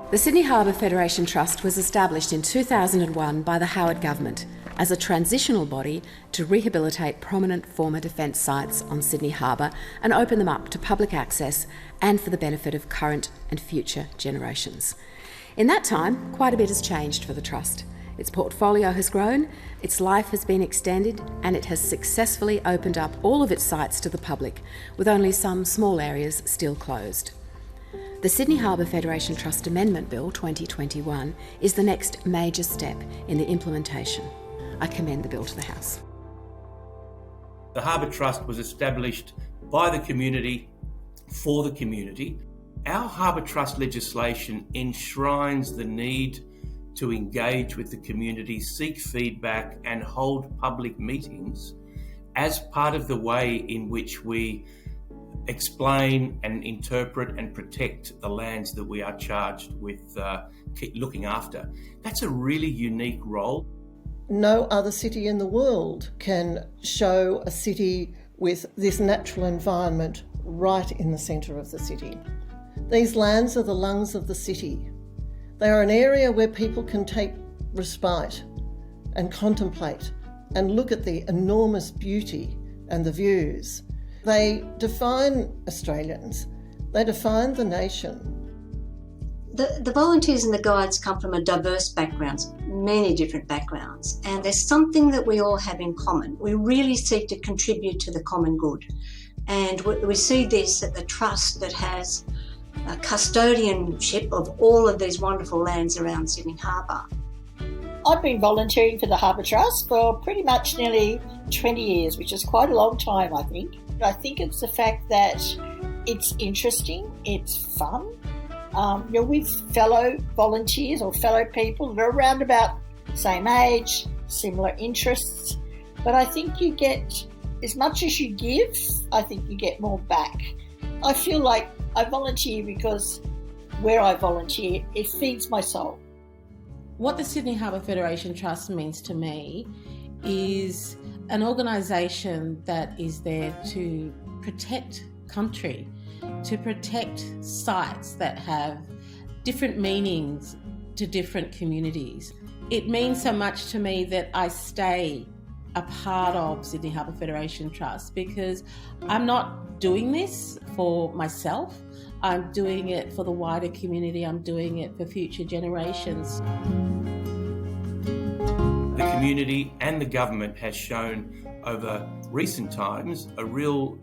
The Sydney Harbour Federation Trust was established in 2001 by the Howard Government as a transitional body to rehabilitate prominent former defence sites on Sydney Harbour and open them up to public access and for the benefit of current and future generations. In that time, quite a bit has changed for the Trust. Its portfolio has grown, its life has been extended, and it has successfully opened up all of its sites to the public, with only some small areas still closed. The Sydney Harbour Federation Trust Amendment Bill 2021 is the next major step in the implementation. I commend the bill to the House. The Harbour Trust was established by the community, for the community. Our Harbour Trust legislation enshrines the need to engage with the community, seek feedback and hold public meetings as part of the way in which we explain and interpret and protect the lands that we are charged with looking after. That's a really unique role. No other city in the world can show a city with this natural environment right in the centre of the city. These lands are the lungs of the city. They are an area where people can take respite and contemplate and look at the enormous beauty and the views. They define Australians. They define the nation. The volunteers and the guides come from a diverse backgrounds, many different backgrounds, and there's something that we all have in common. We really seek to contribute to the common good. And we see this at the Trust that has a custodianship of all of these wonderful lands around Sydney Harbour. I've been volunteering for the Harbour Trust for pretty much nearly 20 years, which is quite a long time, I think. I think it's the fact that it's interesting, it's fun. You're with fellow volunteers or fellow people that are around about the same age, similar interests. But I think you get, as much as you give, I think you get more back. I feel like I volunteer because where I volunteer, it feeds my soul. What the Sydney Harbour Federation Trust means to me is an organisation that is there to protect country, to protect sites that have different meanings to different communities. It means so much to me that I stay a part of Sydney Harbour Federation Trust because I'm not doing this for myself. I'm doing it for the wider community. I'm doing it for future generations. The community and the government has shown over recent times a real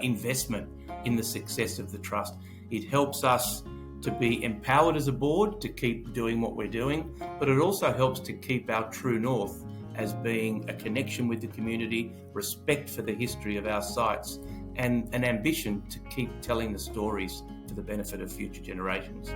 investment in the success of the Trust. It helps us to be empowered as a board to keep doing what we're doing, but it also helps to keep our true north as being a connection with the community, respect for the history of our sites, and an ambition to keep telling the stories for the benefit of future generations.